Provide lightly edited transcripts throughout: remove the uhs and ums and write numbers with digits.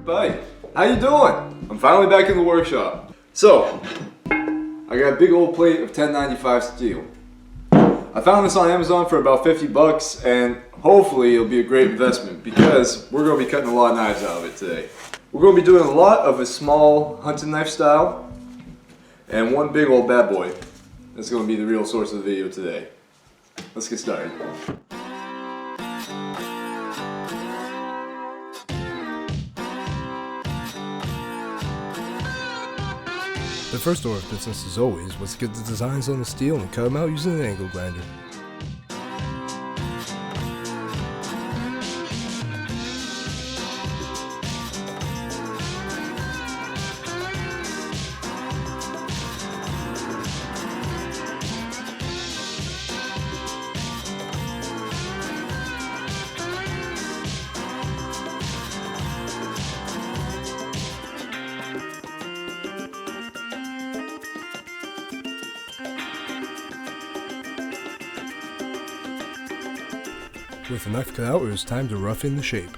Buddy, how you doing? I'm finally back in the workshop. So, I got a big old plate of 1095 steel. I found this on Amazon for about 50 bucks, and hopefully it'll be a great investment because we're going to be cutting a lot of knives out of it today. We're going to be doing a lot of a small hunting knife style and one big old bad boy. That's going to be the real source of the video today. Let's get started. The first order of business, as always, was to get the designs on the steel and cut them out using an angle grinder. With the knife cut out, it was time to rough in the shape.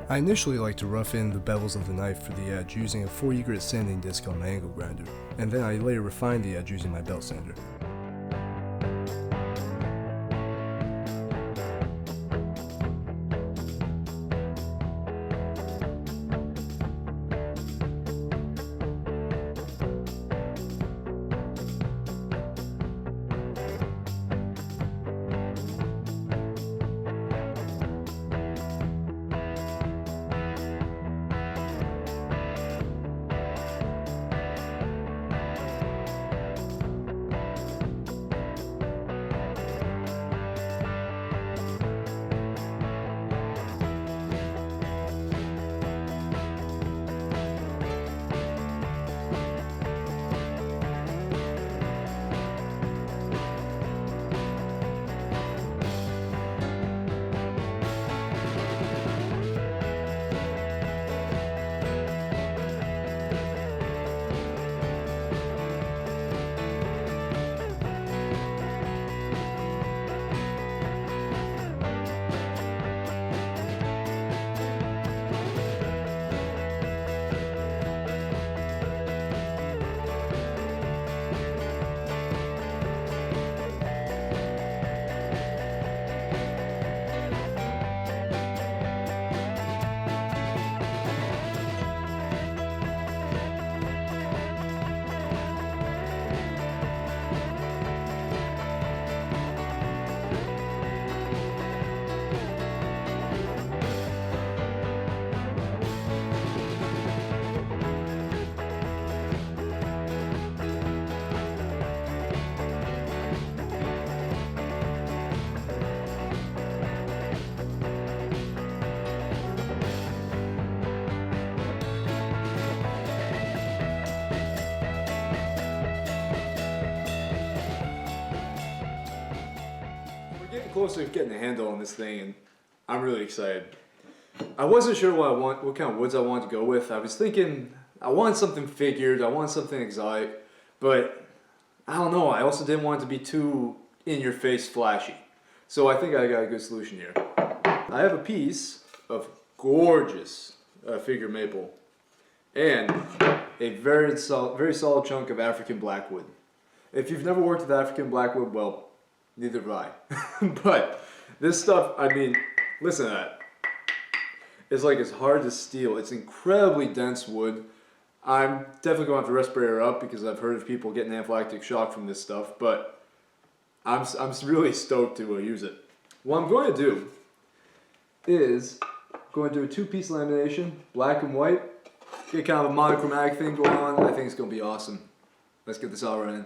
I initially like to rough in the bevels of the knife for the edge using a 40 grit sanding disc on my angle grinder, and then I later refine the edge using my belt sander. Closer to getting a handle on this thing, and I'm really excited. I wasn't sure what kind of woods I wanted to go with. I was thinking I want something figured, I want something exotic, but I don't know, I also didn't want it to be too in your face flashy. So I think I got a good solution here. I have a piece of gorgeous figure maple and a very solid chunk of African blackwood. If you've never worked with African blackwood, well, neither have I. But this stuff, I mean, listen to that. It's like it's hard to steel. It's incredibly dense wood. I'm definitely going to have to respirator up because I've heard of people getting anaphylactic shock from this stuff, but I'm really stoked to use it. What I'm going to do is going to do a two-piece lamination, black and white. Get kind of a monochromatic thing going on. I think it's going to be awesome. Let's get this all running.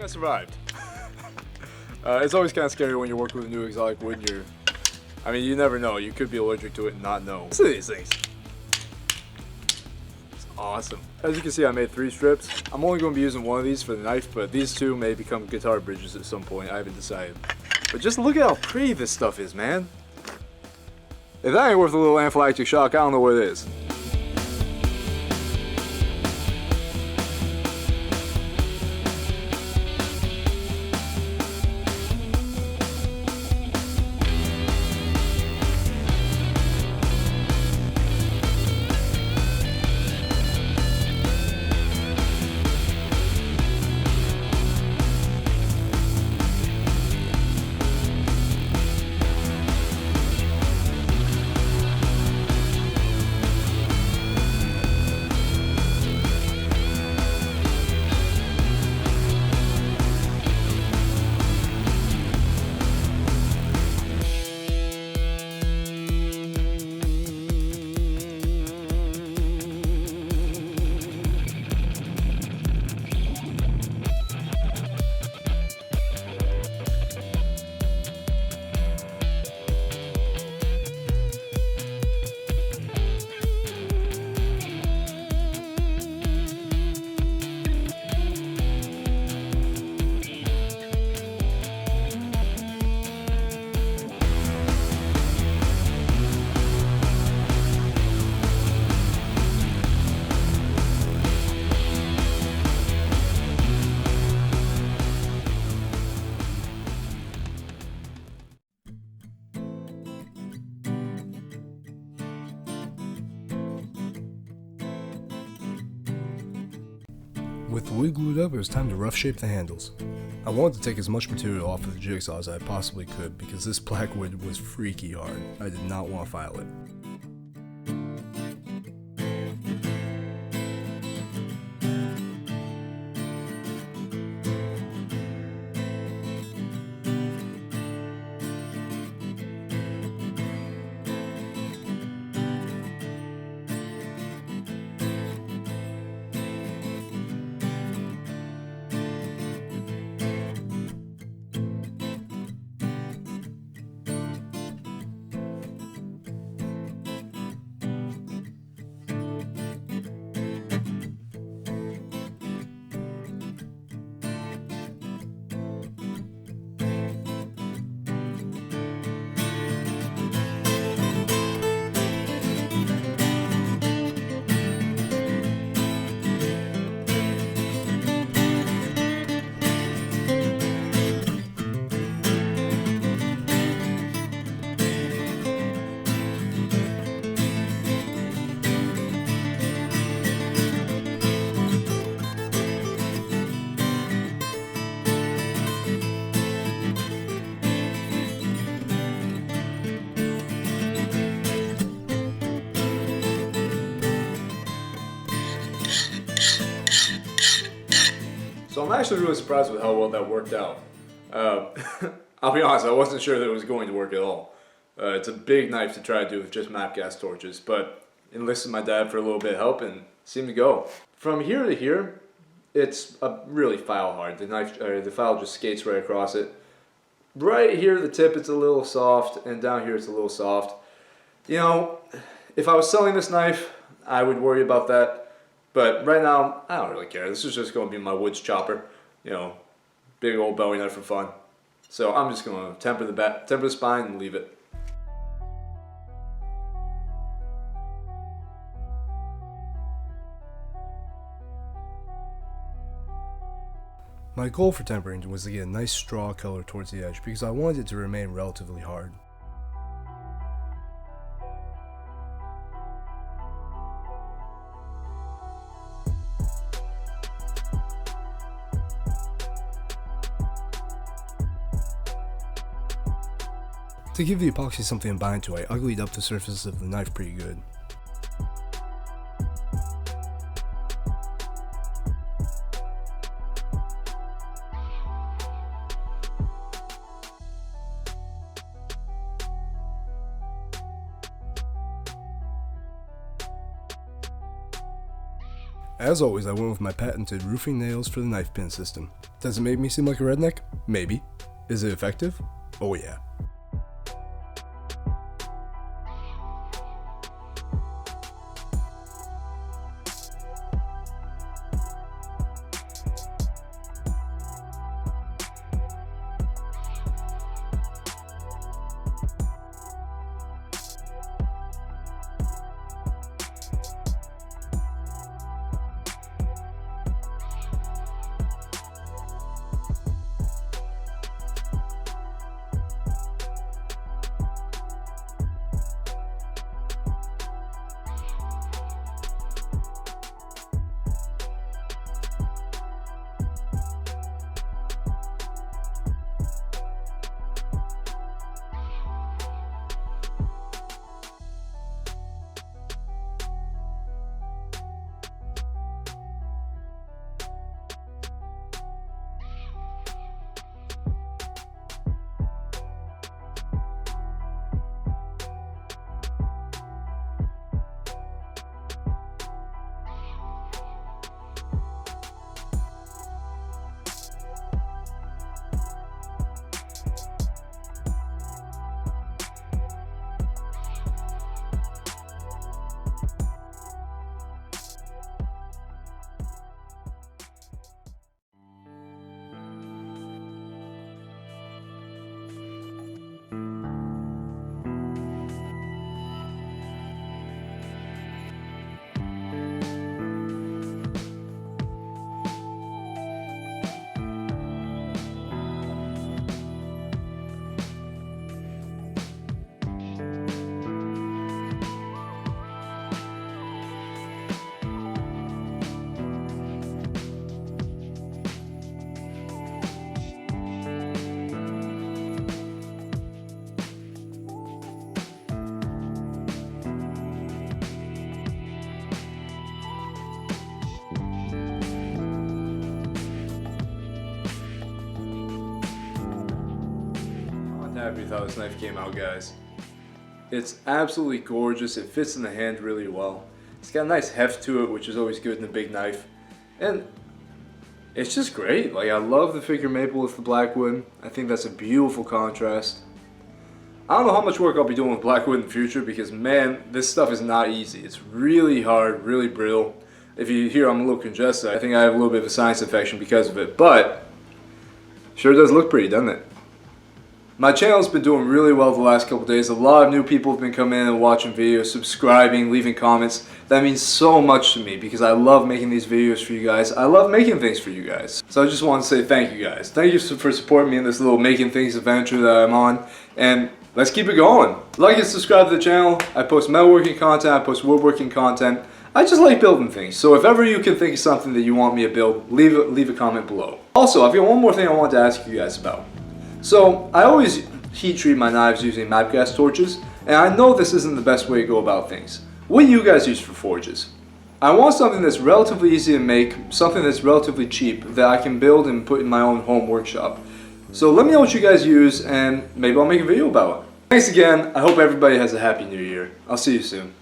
I survived. It's always kind of scary when you're working with a new exotic wood. You never know. You could be allergic to it and not know. Listen to these things. It's awesome. As you can see, I made 3 strips. I'm only going to be using one of these for the knife, but these 2 may become guitar bridges at some point. I haven't decided. But just look at how pretty this stuff is, man. If that ain't worth a little anaphylactic shock, I don't know what it is. With the wood glued up, it was time to rough shape the handles. I wanted to take as much material off of the jigsaw as I possibly could because this black wood was freaky hard. I did not want to file it. So I'm actually really surprised with how well that worked out. I'll be honest, I wasn't sure that it was going to work at all. It's a big knife to try to do with just map gas torches, but enlisted my dad for a little bit of help and seemed to go. From here to here, it's really file hard. The file just skates right across it. right here, the tip, it's a little soft, and down here, it's a little soft. You know, if I was selling this knife, I would worry about that. But right now, I don't really care. This is just going to be my woods chopper. You know, big old Bowie knife for fun. So I'm just going to temper the spine and leave it. My goal for tempering was to get a nice straw color towards the edge because I wanted it to remain relatively hard. To give the epoxy something to bind to, I uglied up the surface of the knife pretty good. As always, I went with my patented roofing nails for the knife pin system. Does it make me seem like a redneck? Maybe. Is it effective? Oh yeah. Happy with how this knife came out, guys. It's absolutely gorgeous. It fits in the hand really well. It's got a nice heft to it, which is always good in a big knife. And it's just great. Like, I love the figure maple with the blackwood. I think that's a beautiful contrast. I don't know how much work I'll be doing with blackwood in the future because, man, this stuff is not easy. It's really hard, really brittle. If you hear I'm a little congested, I think I have a little bit of a sinus infection because of it. But sure does look pretty, doesn't it? My channel's been doing really well the last couple days. A lot of new people have been coming in and watching videos, subscribing, leaving comments. That means so much to me because I love making these videos for you guys. I love making things for you guys. So I just want to say thank you guys. Thank you for supporting me in this little making things adventure that I'm on. And let's keep it going. Like and subscribe to the channel. I post metalworking content, I post woodworking content. I just like building things. So if ever you can think of something that you want me to build, leave a comment below. Also, I've got one more thing I want to ask you guys about. So, I always heat treat my knives using map gas torches, and I know this isn't the best way to go about things. What do you guys use for forges? I want something that's relatively easy to make, something that's relatively cheap, that I can build and put in my own home workshop. So let me know what you guys use, and maybe I'll make a video about it. Thanks again, I hope everybody has a happy new year. I'll see you soon.